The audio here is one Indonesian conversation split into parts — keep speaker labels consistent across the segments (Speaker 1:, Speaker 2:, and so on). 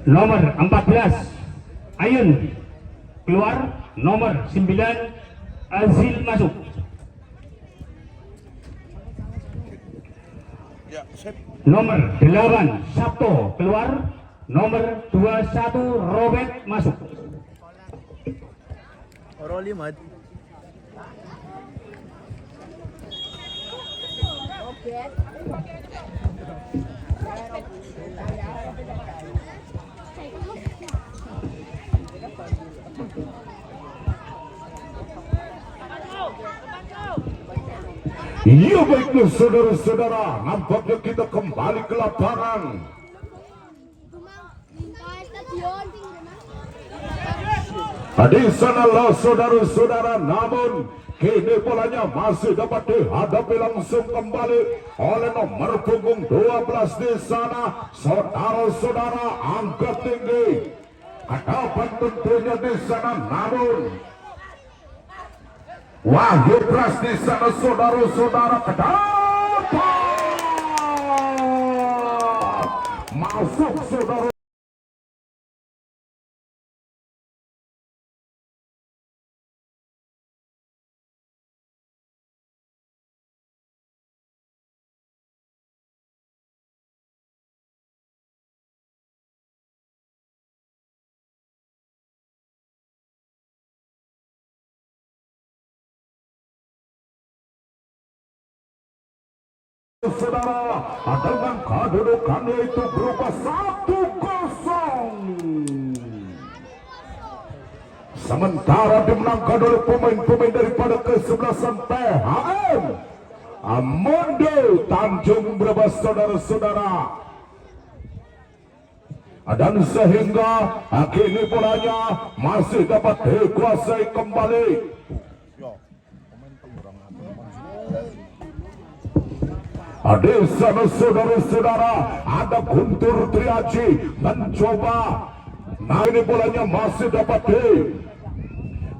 Speaker 1: Nomor 14 Ayun keluar, nomor 9 Azil masuk. Nomor 8 Sabto keluar, nomor 21 Robert masuk.
Speaker 2: Rolly Mad.
Speaker 3: Ya baiklah saudara-saudara, nampaknya kita kembali ke lapangan. Di sanalah saudara-saudara, namun kini bolanya masih dapat dihadapi langsung kembali oleh nomor punggung 12 di sana. Saudara-saudara, angkat tinggi, hadapan tentunya di sana, namun Wahyu Pras di sana saudara-saudara, ke depan masuk saudara. Saudara, dengan kedudukannya itu berupa 1-0. Sementara dimenangkan oleh pemain-pemain daripada kesebelasan PHM Mondo Tanjung Brebes saudara-saudara. Dan sehingga kini bolanya masih dapat dikuasai kembali. Di sana saudara-saudara, ada Guntur Triaji mencoba. Nah, ini bolanya masih dapat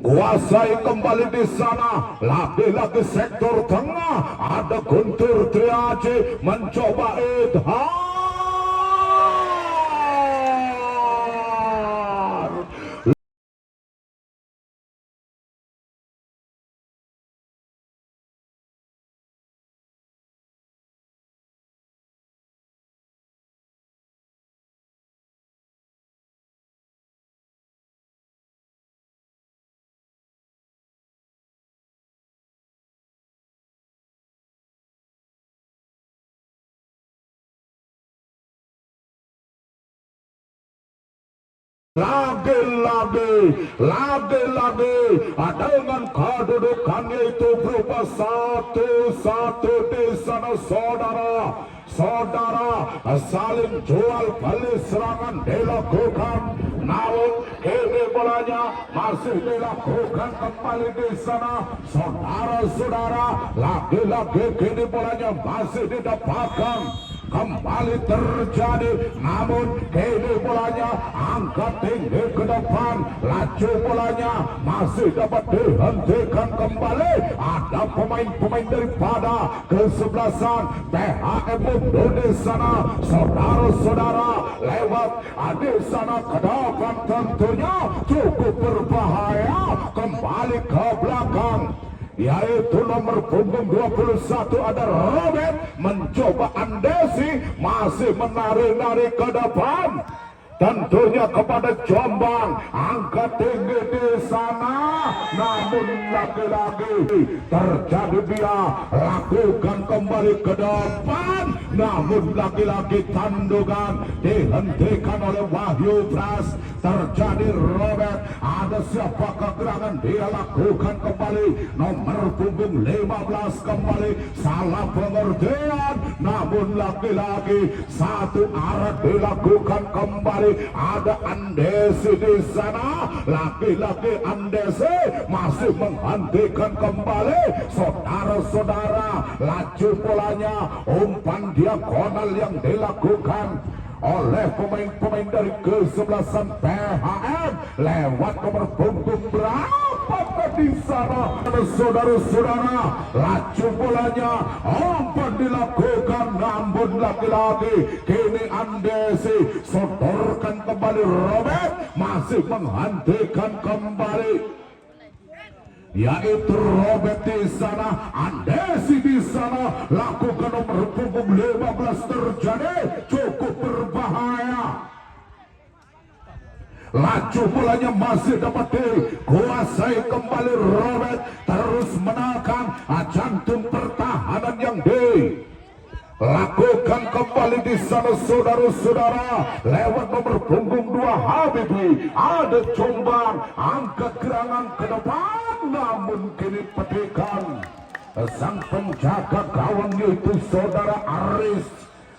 Speaker 3: dikuasai kembali di sana. Lagi-lagi sektor tengah, ada Guntur Triaji mencoba Idhar. Lagi-lagi dengan kedudukannya itu berupa 1-1 di sana saudara, saling jual beli serangan dilakukan, namun kini bolanya masih dilakukan kembali di sana saudara-saudara. Lagi-lagi kini bolanya masih didapatkan kembali terjadi, namun kini bolanya angkat tinggi ke depan, laju bolanya masih dapat dihentikan kembali. Ada pemain-pemain daripada kesebelasan PHM Mondo di sana saudara-saudara, lewat di sana ke depan tentunya cukup berbahaya, kembali ke belakang, yaitu nomor punggung 21 ada Robert mencoba Andesi, masih menarik-narik ke depan, tentunya kepada Jombang, angkat tinggi di sana, namun lagi-lagi terjadi dia lakukan kembali ke depan, namun lagi-lagi tandukan dihentikan oleh Wahyu Pras. Terjadi Robert, ada siapakah gerangan dia lakukan kembali, nomor punggung 15 kembali salah pengertian, namun lagi-lagi satu arah dilakukan kembali. Ada Andesi di sana, lagi-lagi Andesi masih menghentikan kembali saudara-saudara, laju bolanya, umpan diagonal yang dilakukan oleh pemain-pemain dari kesebelasan PHM lewat nomor punggung berapa apakah di sana saudara-saudara laju bolanya umpan dilakukan namun lagi-lagi kini Andesi sodorkan kembali Robert masih menghentikan kembali yaitu Robert di sana, Andesi di sana, lakukan nomor punggung 15 terjadi cukup berbahaya. Laju bolanya masih dapat dikuasai kembali Robert, terus menekan jantung pertahanan yang lakukan kembali di sana saudara-saudara lewat nomor punggung 2 Habibi ada Jombang angkat gerangan ke depan namun kini petikan sang penjaga gawang yaitu saudara Aris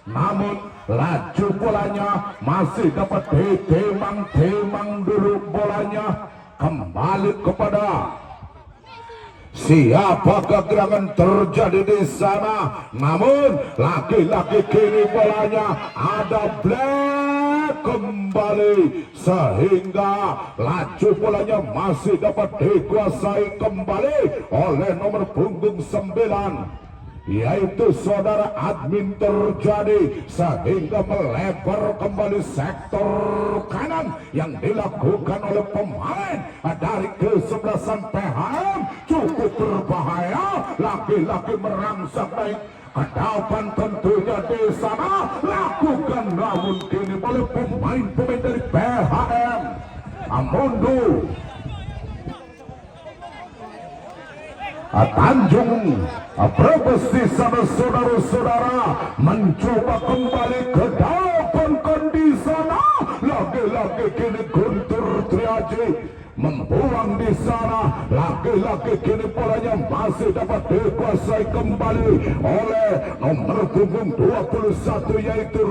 Speaker 3: namun laju bolanya masih dapat ditemang-temang dulu bolanya kembali kepada siapakah gerangan terjadi di sana namun lagi-lagi kini bolanya ada Black kembali sehingga laju bolanya masih dapat dikuasai kembali oleh nomor punggung 9 yaitu saudara Admin terjadi sehingga melebar kembali sektor kanan yang dilakukan oleh pemain dari kesebelasan PHM cukup berbahaya lagi-lagi merangsek naik ke depan tentunya di sana lakukan namun kini oleh pemain-pemain dari PHM Amundu Tanjung Brebes di sana saudara-saudara mencoba kembali ke depan di sana lagi-lagi kini Guntur Triaji membuang di sana lagi-lagi kini bolanya masih dapat dikuasai kembali oleh nomor punggung 21 yaitu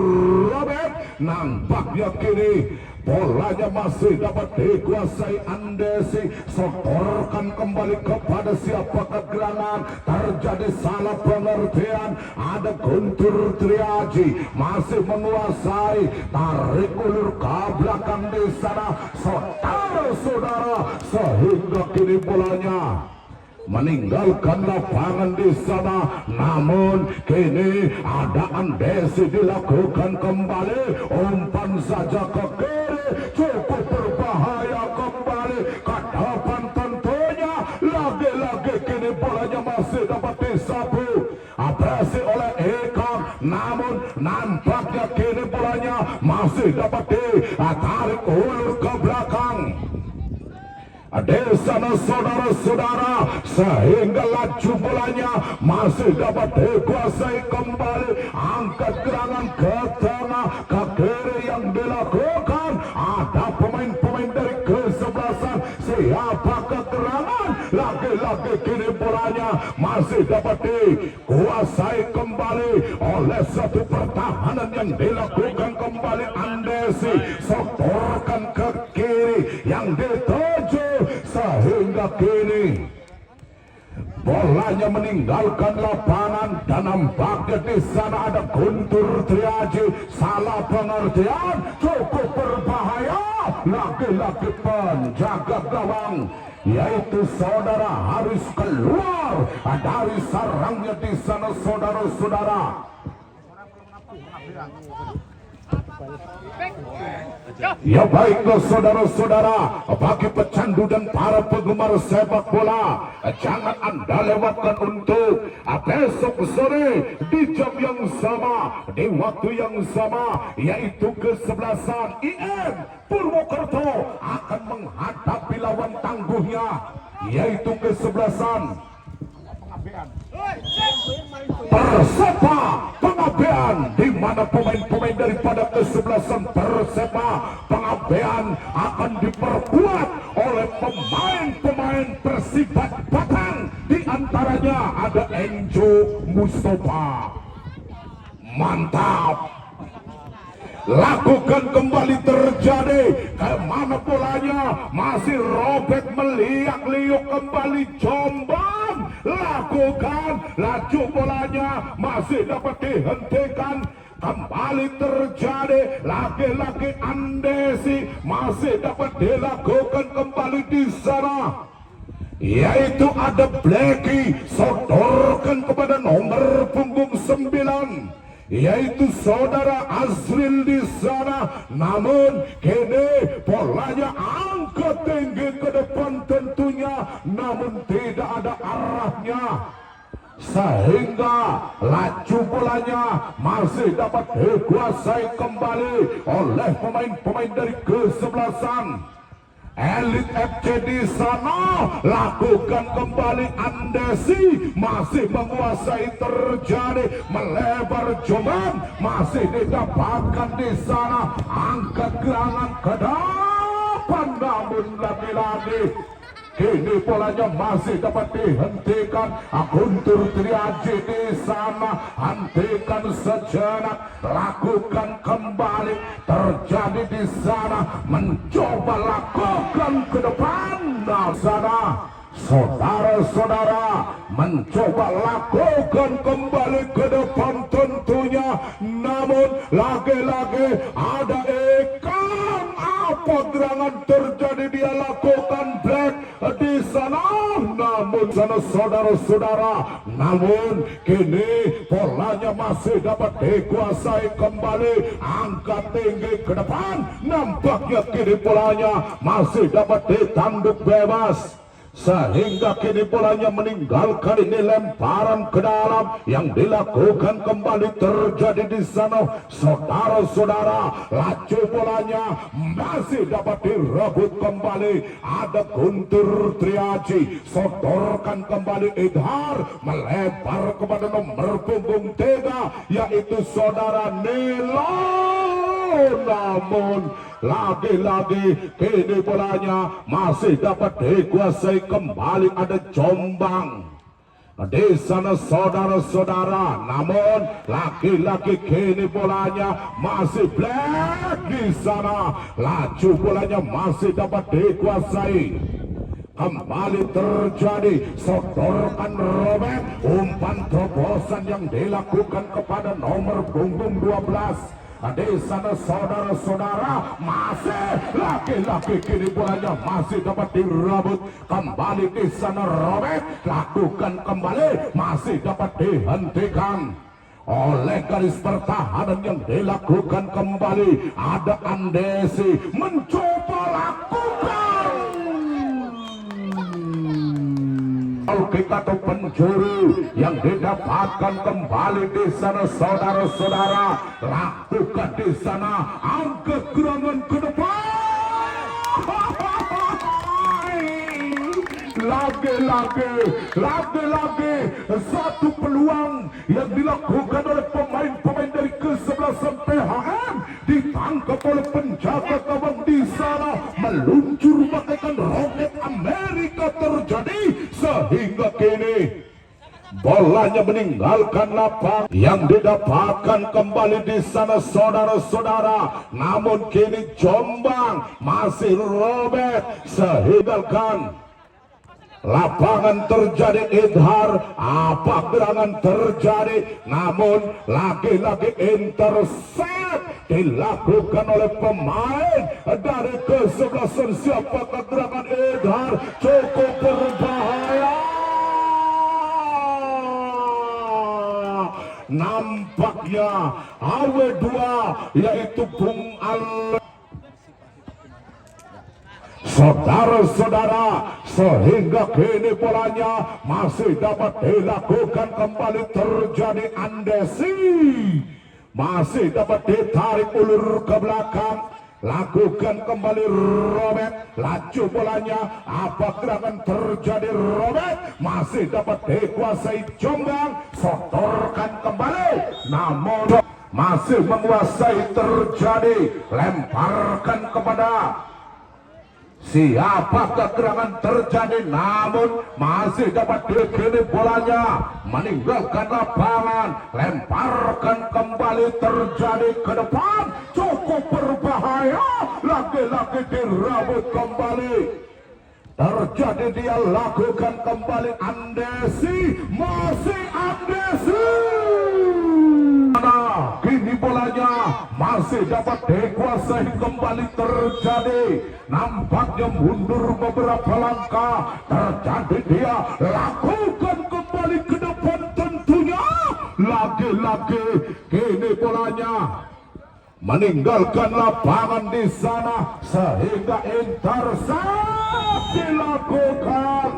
Speaker 3: Robert nampaknya kini bolanya masih dapat dikuasai Andesi sotorkan kembali kepada siapakah gerangan terjadi salah pengertian ada Guntur Triaji masih menguasai tarik ulur ke belakang di sana saudara-saudara sehingga kini bolanya meninggalkan lapangan di sana namun kini ada Andesi dilakukan kembali umpan saja ke kiri cukup berbahaya kembali ke depan tentunya lagi-lagi kini bolanya masih dapat disapu apresi oleh Ekang namun nampaknya kini bolanya masih dapat ditarik ulur ke belakang di sana saudara-saudara sehingga laju bolanya masih dapat dikuasai kembali angkat gerangan ke tengah ke kiri yang dilakukan ada pemain-pemain dari kesebelasan siapakah gerangan lagi-lagi kini bolanya masih dapat dikuasai kembali oleh satu pertahanan yang dilakukan kembali Andesi sotorkan ke kiri yang dituju sehingga kini bolanya meninggalkan lapangan dan nampaknya di sana ada Guntur Triaji salah pengertian cukup berbahaya lagi-lagi penjaga gawang yaitu saudara harus keluar dari sarangnya di sana saudara-saudara. Ya baiklah saudara-saudara, bagi pecandu dan para penggemar sepak bola, jangan Anda lewatkan untuk besok sore di jam yang sama, di waktu yang sama, yaitu kesebelasan IM Purwokerto akan menghadapi lawan tangguhnya, yaitu kesebelasan Persepa Pengabean, di mana pemain-pemain daripada kesebelasan Persepa Pengabean akan diperkuat oleh pemain-pemain Persibat Batang. Di antaranya ada Enjo Mustafa. Mantap. Lakukan kembali terjadi kemana bolanya masih Robert meliak-liuk kembali Jombang lakukan laju bolanya masih dapat dihentikan kembali terjadi lagi-lagi Andesi masih dapat dilakukan kembali di sana yaitu ada Blacky, sodorkan kepada nomor punggung 9, yaitu saudara Azril di sana. Namun kini polanya angkat tinggi ke depan tentunya, namun tidak ada arahnya, sehingga laju bolanya masih dapat dikuasai kembali oleh pemain-pemain dari kesebelasan. Elite FC di sana lakukan kembali Andesi, masih menguasai, terjadi melebar Joman, masih didapatkan di sana, angkat gerangan ke depan, namun lagi-lagi kini polanya masih dapat dihentikan. Guntur Triaji di sana, hentikan sejenak, lakukan kembali, terjadi di sana, mencoba lakukan ke depan. Nah, sana saudara-saudara mencoba lakukan kembali ke depan tentunya, namun lagi-lagi ada ikan. Apa gerangan terjadi, dia lakukan Black di sana, namun sana saudara-saudara, namun kini polanya masih dapat dikuasai kembali, angkat tinggi ke depan, nampaknya kini polanya masih dapat ditanduk bebas, sehingga kini bolanya meninggalkan ini lemparan ke dalam yang dilakukan kembali, terjadi di sana saudara-saudara. Laju bolanya masih dapat direbut kembali, ada Guntur Triaji, sodorkan kembali Idhar, melebar kepada nomor punggung 3, yaitu saudara Nilo. Namun lagi-lagi kini bolanya masih dapat dikuasai kembali, ada Jombang di sana saudara-saudara, namun lagi-lagi kini bolanya masih Black di sana, laju bolanya masih dapat dikuasai. Kembali terjadi, sodorkan Robert, umpan terobosan yang dilakukan kepada nomor punggung 12. Di sana saudara-saudara, masih laki-laki kini bolanya masih dapat dirabut kembali. Di sana Robert, lakukan kembali, masih dapat dihentikan oleh garis pertahanan yang dilakukan kembali. Ada Andesi mencoba lakukan kick atau penjuru yang didapatkan kembali di sana saudara-saudara, lakukan di sana, angkat gerangan ke depan, lagi-lagi satu peluang yang dilakukan oleh pemain-pemain dari kesebelasan PHM, ditangkap oleh penjaga gawang di sana, meluncur bagaikan roket Amerika terjadi, sehingga kini bolanya meninggalkan lapangan yang didapatkan kembali di sana saudara-saudara. Namun kini Jombang masih Robert, sehingga lapangan terjadi Idhar, apa gerangan terjadi, namun lagi-lagi intercept dilakukan oleh pemain dari kesebelasan. Siapakah gerangan Idhar? Cukup berbahaya, nampaknya AW2 yaitu Bung Al. Saudara-saudara, sehingga kini bolanya masih dapat dilakukan kembali, terjadi Andesi, masih dapat ditarik ulur ke belakang, lakukan kembali Robert, laju bolanya, apa gerangan terjadi Robert, masih dapat dikuasai Jombang, sodorkan kembali, namun masih menguasai, terjadi lemparkan kepada siapakah gerangan terjadi, namun masih dapat dikini bolanya meninggalkan lapangan, lemparkan kembali, terjadi ke depan, cukup berbahaya, lagi-lagi dirabut kembali, terjadi, dia lakukan kembali Andesi, masih Andesi. Kini bolanya masih dapat dikuasai, kembali terjadi. Nampaknya mundur beberapa langkah. Terjadi dia lakukan kembali ke depan tentunya. Lagi-lagi kini bolanya meninggalkan lapangan di sana sehingga intercept dilakukan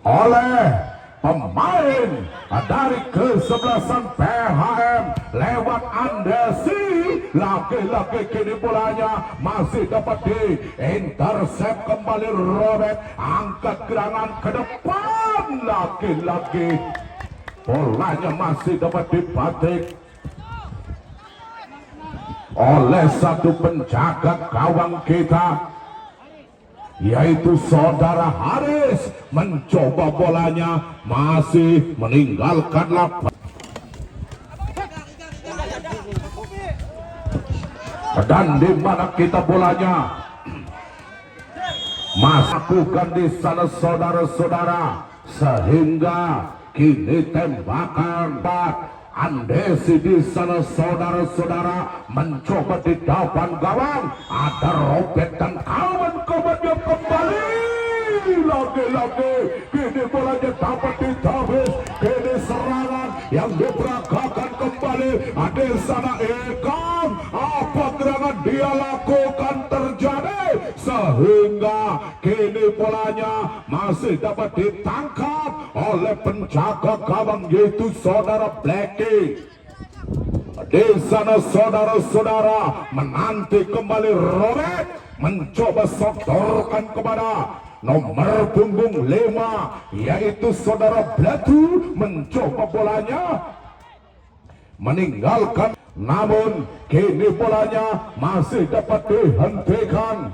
Speaker 3: oleh pemain dari kesebelasan PHM lewat Andesi. Lagi-lagi kini bolanya masih dapat di-intercept kembali Robert, angkat gerangan ke depan. Lagi-lagi bolanya masih dapat dipatik oleh satu penjaga gawang kita, yaitu saudara Haris. Mencoba bolanya, masih meninggalkan lapangan. Dan di mana kita bolanya masukkan di sana saudara-saudara, sehingga kini tembakan Andesi di sana saudara-saudara mencoba di depan gawang. Ada Robert dan kawan-kawannya kembali. Lagi-lagi kini bolanya dapat ditapis. Kini serangan yang diperagakan kembali. Ada sana Ikam. Apa gerangan dia lakukan terjadi sehingga kini bolanya masih dapat ditangkap oleh penjaga gawang, yaitu saudara Blacky. Di sana saudara-saudara menanti kembali Robert, mencoba sodorkan kepada nomor punggung 5, yaitu saudara Blatu. Mencoba bolanya meninggalkan, namun kini bolanya masih dapat dihentikan.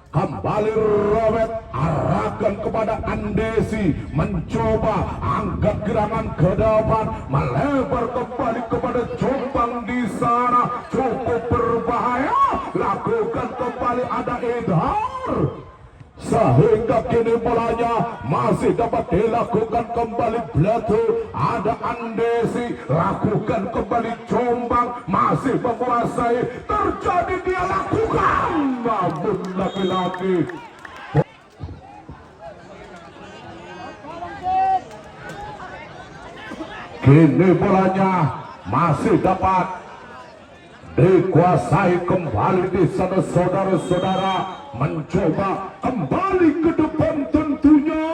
Speaker 3: Kembali Robert, arahkan kepada Andesi, mencoba angkat gerangan ke depan, melebar kembali kepada Jombang di sana, cukup berbahaya. Lakukan kembali, ada Idhar, sehingga kini bolanya masih dapat dilakukan kembali Blatu. Ada Andesi, lakukan kembali Jombang, masih menguasai. Terjadi dia lakukan, namun lagi-lagi kini bolanya masih dapat dikuasai kembali di sana saudara-saudara. Mencoba kembali ke depan tentunya.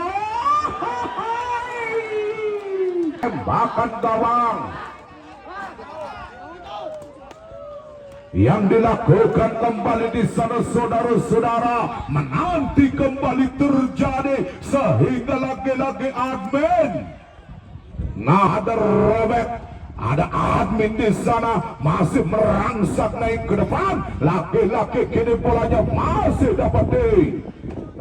Speaker 3: Tembakan gawang yang dilakukan kembali di sana saudara-saudara, menanti kembali terjadi sehingga lagi-lagi admin. Nah, ada Robert, ada admin di sana, masih merangsak naik ke depan. Laki-laki kini bolanya masih dapat di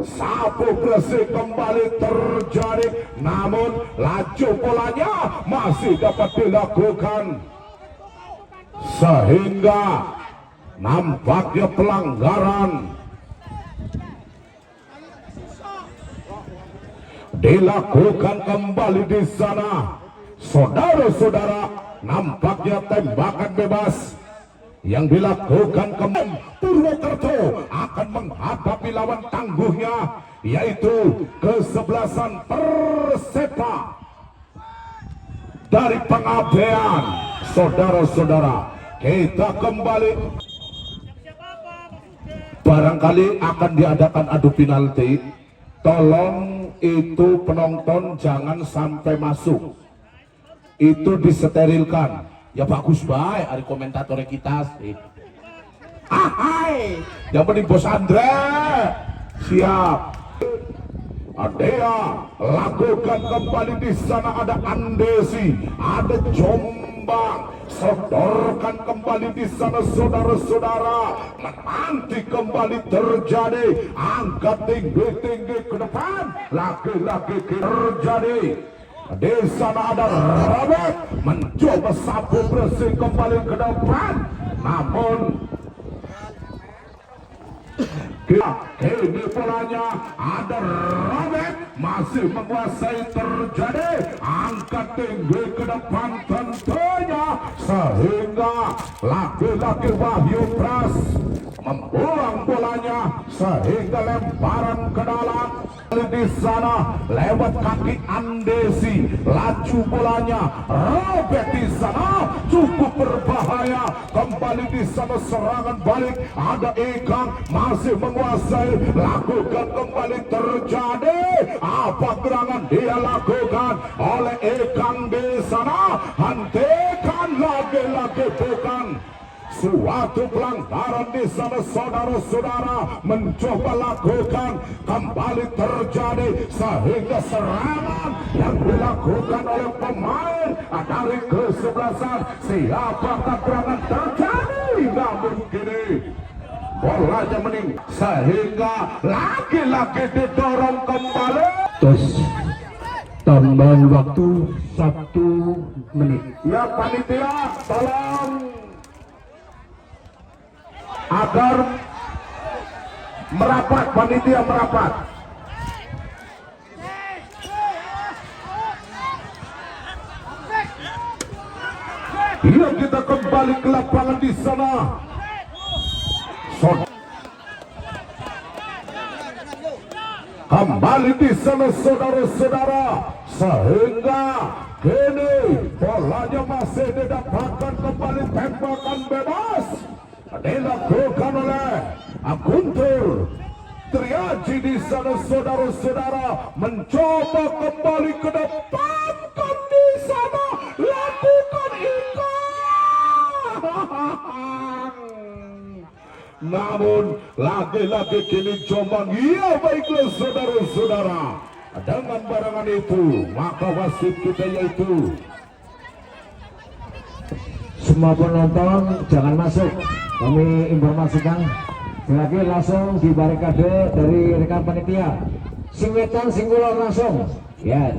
Speaker 3: sapu bersih kembali terjadi, namun laju bolanya masih dapat dilakukan sehingga nampaknya pelanggaran dilakukan kembali di sana. Saudara-saudara, nampaknya tembakan bebas yang dilakukan kembali. Purwokerto akan menghadapi lawan tangguhnya, yaitu kesebelasan Persepa dari Pengabdian. Saudara-saudara, kita kembali, barangkali akan diadakan adu penalti. Tolong itu penonton jangan sampai masuk, itu disterilkan. Ya bagus baik, hari komentator kita sih. Hai, yang penting Bos Andre siap. Adea lakukan kembali di sana, ada Andesi, ada Jombang, sodorkan kembali di sana saudara-saudara, menanti kembali terjadi, angkat tinggi-tinggi ke depan, laki-laki terjadi. Di sana ada Robert, mencoba sapu bersih kembali ke depan, namun kini bolanya ada Robert, masih menguasai, terjadi angkat tinggi ke depan tentunya, sehingga laki-laki Wahyu Pras membuang bolanya sehingga lemparan ke dalam. Di sana lewat kaki Andesi, laju bolanya robek di sana, cukup berbahaya. Kembali di sana serangan balik, ada Ikang masih menguasai, lakukan kembali, terjadi apa gerangan dia lakukan oleh Ikang di sana, hentikan lagi-lagi, bukan suatu pelanggaran di sana. Saudara-saudara mencoba lakukan, kembali terjadi, sehingga serangan yang dilakukan oleh pemain dari kesebelasan, siapakah gerangan terjadi, namun kini bolanya mening, sehingga lagi-lagi didorong kembali.
Speaker 1: Terus tambahan waktu 1 menit.
Speaker 3: Ya panitia, tolong agar merapat, panitia merapat. Iya, kita kembali ke lapangan di sana. Kembali di sana saudara-saudara, sehingga kini bolanya masih didapatkan kembali, tembakan bebas dilakukan oleh Guntur Triaji di sana. Saudara-saudara mencoba kembali ke depan, kan di sana lakukan iklan, namun lagi-lagi kini Jombang. Iya, baiklah saudara-saudara, dengan barangan itu maka wasit kita yaitu
Speaker 2: semua penonton jangan masuk, kami informasikan lagi langsung di barikade dari rekan panitia. Sing wetan sing kulon langsung ya.